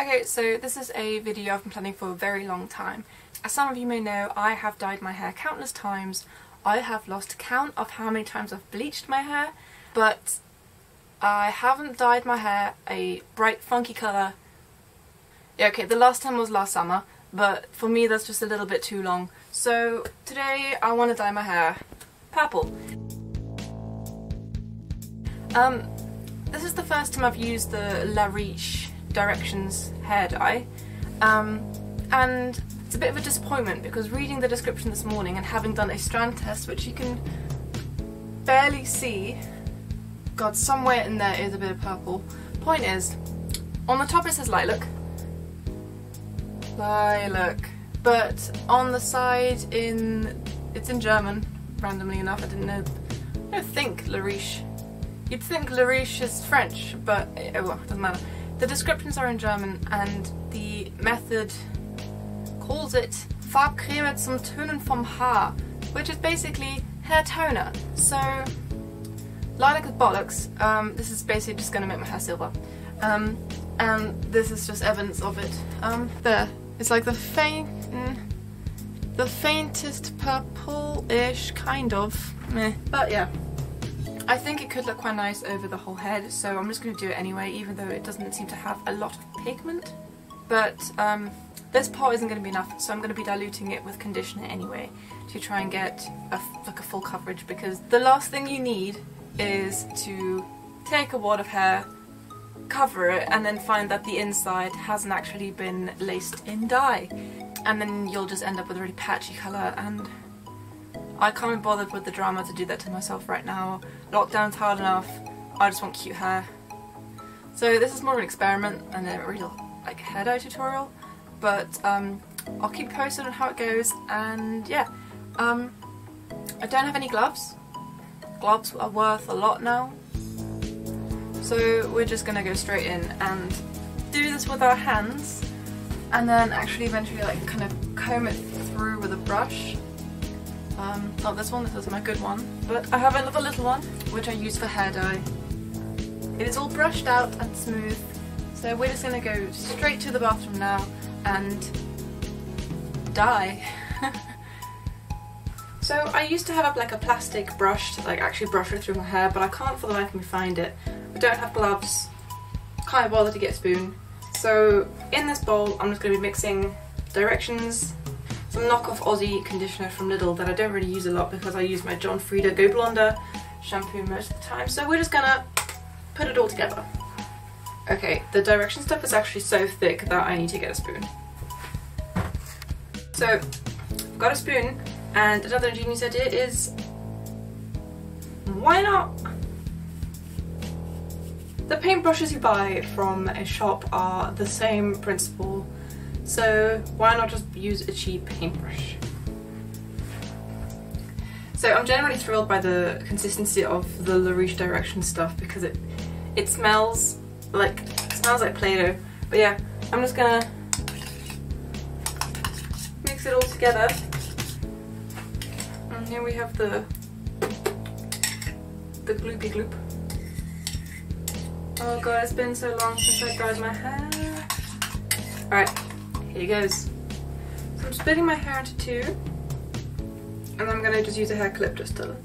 Okay, so this is a video I've been planning for a very long time. As some of you may know, I have dyed my hair countless times. I have lost count of how many times I've bleached my hair, but I haven't dyed my hair a bright funky colour. Yeah, okay, the last time was last summer, but for me that's just a little bit too long. So today I want to dye my hair purple. This is the first time I've used the Riche Directions hair dye, and it's a bit of a disappointment because reading the description this morning and having done a strand test, which you can barely see, God, somewhere in there is a bit of purple. Point is, on the top it says lilac, but on the side it's in German, randomly enough. I don't think Riche. You'd think Riche is French, but oh well, it doesn't matter. The descriptions are in German and the method calls it Farbcreme zum Tönen vom Haar, which is basically hair toner. So lilac is bollocks. This is basically just going to make my hair silver. And this is just evidence of it. There. It's like the faintest purple-ish, kind of. Meh. But yeah. I think it could look quite nice over the whole head, so I'm just going to do it anyway, even though it doesn't seem to have a lot of pigment. But this part isn't going to be enough, so I'm going to be diluting it with conditioner anyway to try and get a full coverage, because the last thing you need is to take a wad of hair, cover it, and then find that the inside hasn't actually been laced in dye. And then you'll just end up with a really patchy colour, and I can't be bothered with the drama to do that to myself right now. Lockdown's hard enough, I just want cute hair. So this is more of an experiment than a real like hair dye tutorial, but I'll keep posted on how it goes. And yeah, I don't have any gloves. Gloves are worth a lot now, so we're just gonna go straight in and do this with our hands, and then actually eventually like kind of comb it through with a brush. Not this one, this is my good one, but I have another little one which I use for hair dye. It is all brushed out and smooth, so we're just going to go straight to the bathroom now and dye. So I used to have like a plastic brush to like actually brush it through my hair, but I can't for the life of me find it. I don't have gloves, can't bother to get a spoon. So in this bowl I'm just going to be mixing Directions, some knockoff Aussie conditioner from Lidl that I don't really use a lot because I use my John Frieda Go Blonder shampoo most of the time. So we're just gonna put it all together. Okay, the Direction stuff is actually so thick that I need to get a spoon. So I've got a spoon, and another ingenious idea is, why not? The paintbrushes you buy from a shop are the same principle. So why not just use a cheap paintbrush? So I'm generally thrilled by the consistency of the Riche Directions stuff because it smells like Play-Doh. But yeah, I'm just gonna mix it all together. And here we have the gloopy gloop. Oh god, it's been so long since I dyed my hair. Alright. Here goes. So I'm splitting my hair into two, and I'm going to just use a hair clip just to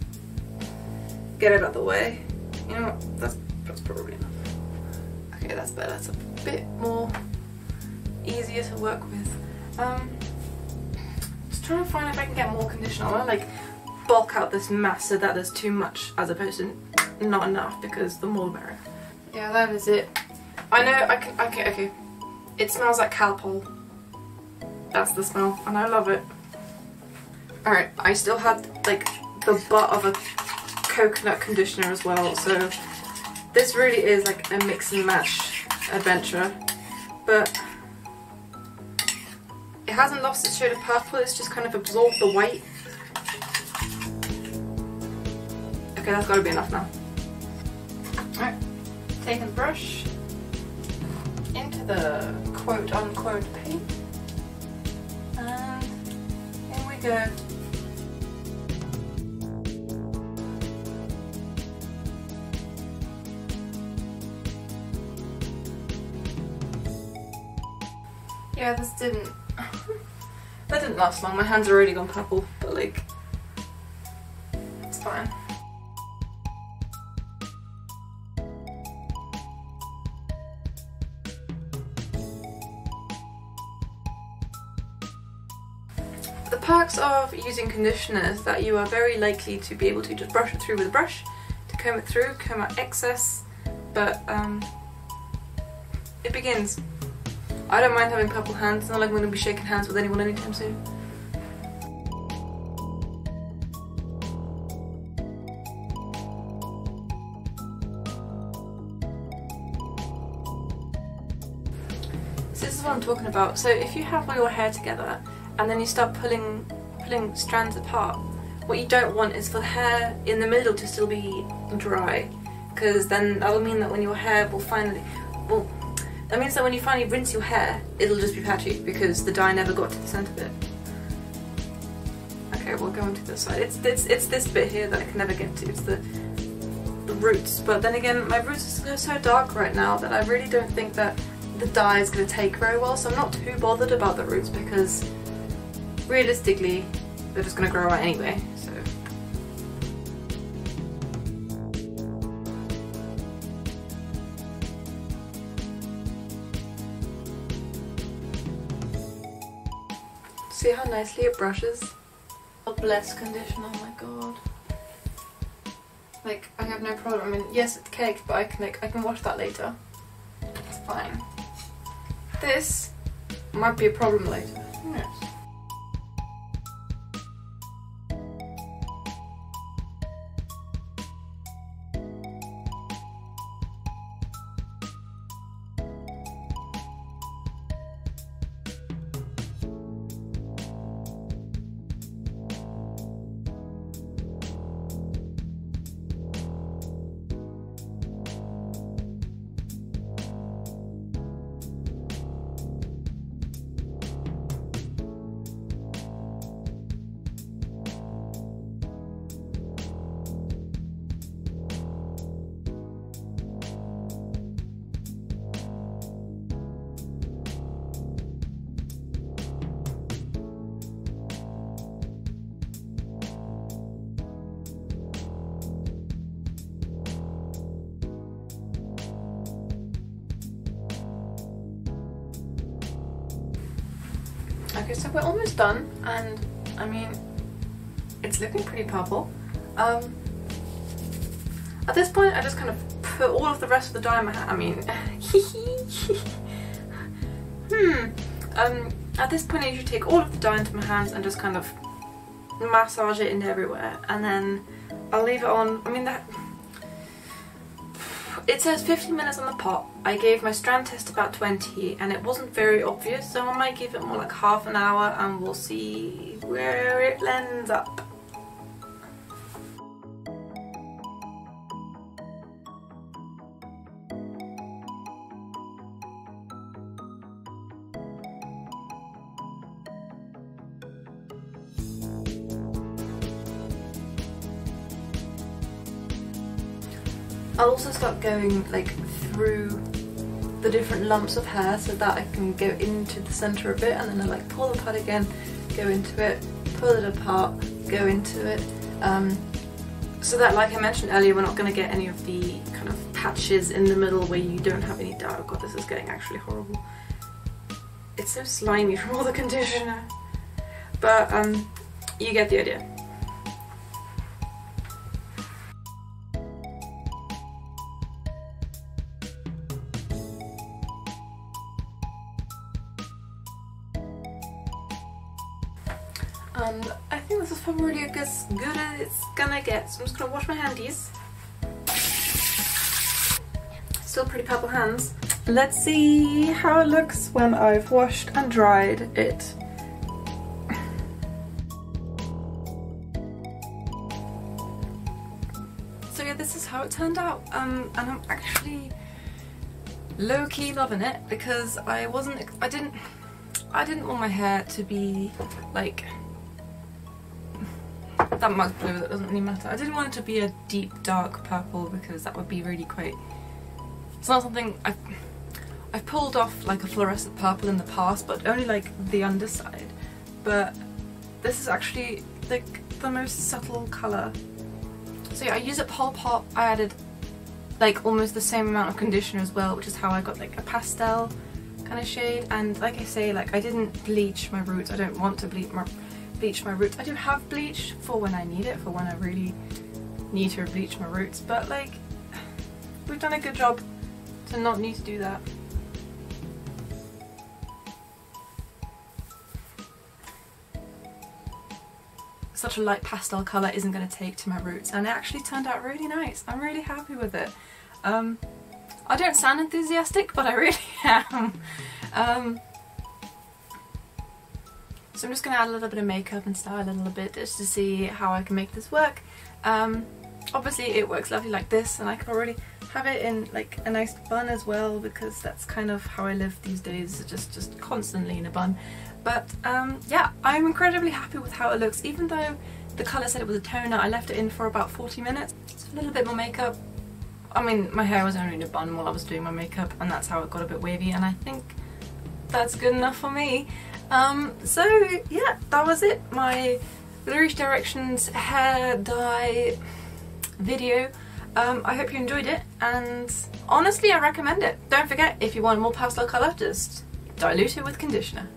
get it out of the way. You know what, that's probably enough. Okay, that's better, that's a bit more easier to work with. Just trying to find if I can get more conditioner. I want to like bulk out this mass so that there's too much as opposed to not enough, because the more the merrier. Yeah, that is it. I know I can, okay. It smells like Calpol. That's the smell, and I love it. Alright, I still had like the butt of a coconut conditioner as well, so this really is like a mix and match adventure. But it hasn't lost its shade of purple, it's just kind of absorbed the white. Okay, that's gotta be enough now. Alright, taking the brush into the quote-unquote paint. And here we go. Yeah, this didn't... that didn't last long. My hands are already gone purple, but like... it's fine. The perks of using conditioner is that you are very likely to be able to just brush it through with a brush, to comb it through, comb out excess, but it begins. I don't mind having purple hands, it's not like I'm going to be shaking hands with anyone anytime soon. So this is what I'm talking about. So if you have all your hair together and then you start pulling strands apart, what you don't want is for the hair in the middle to still be dry, because then that'll mean that when your hair will finally, that means that when you finally rinse your hair, it'll just be patchy because the dye never got to the centre bit. Okay, we'll go on to this side. It's this bit here that I can never get to. It's the roots. But then again, my roots are so dark right now that I really don't think that the dye is going to take very well. So I'm not too bothered about the roots because realistically, they're just going to grow out anyway. So. See how nicely it brushes? Oh, bless conditioner, oh my god. Like, I have no problem. I mean, yes, it's caked, but I can wash that later. It's fine. This might be a problem later. Who knows? Okay, so we're almost done, and I mean, it's looking pretty purple. At this point, I just kind of put all of the rest of the dye in my hand. I mean, at this point, I usually take all of the dye into my hands and just kind of massage it into everywhere, and then I'll leave it on. I mean, it says 15 minutes on the pot. I gave my strand test about 20 and it wasn't very obvious, so I might give it more like half an hour and we'll see where it ends up. I'll also start going like through the different lumps of hair so that I can go into the centre a bit, and then I like pull apart again, go into it, pull it apart, go into it, so that, like I mentioned earlier, we're not going to get any of the kind of patches in the middle where you don't have any dye. Oh god, this is getting actually horrible. It's so slimy from all the conditioner. But you get the idea. And I think this is probably as good as it's gonna get, so I'm just gonna wash my handies. Still pretty purple hands. Let's see how it looks when I've washed and dried it. So yeah, this is how it turned out, and I'm actually low-key loving it because I didn't want my hair to be like that much blue. That doesn't really matter. I didn't want it to be a deep dark purple because that would be really quite, it's not something I've pulled off like a fluorescent purple in the past, but only like the underside. But this is actually like the most subtle colour. So yeah, I used up the whole pot. I added like almost the same amount of conditioner as well, which is how I got like a pastel kind of shade. And like I say, like I didn't bleach my roots. I don't want to bleach my roots. I do have bleach for when I need it, for when I really need to bleach my roots, but like we've done a good job to not need to do that. Such a light pastel colour isn't going to take to my roots, and it actually turned out really nice. I'm really happy with it. I don't sound enthusiastic, but I really am. So I'm just going to add a little bit of makeup and style a little bit just to see how I can make this work. Obviously it works lovely like this, and I can already have it in like a nice bun as well, because that's kind of how I live these days, just constantly in a bun. But yeah, I'm incredibly happy with how it looks. Even though the colour said it was a toner, I left it in for about 40 minutes. So a little bit more makeup. I mean, my hair was only in a bun while I was doing my makeup, and that's how it got a bit wavy, and I think that's good enough for me. So yeah, that was it. My Riche Directions hair dye video. I hope you enjoyed it, and honestly I recommend it. Don't forget, if you want more pastel colour, just dilute it with conditioner.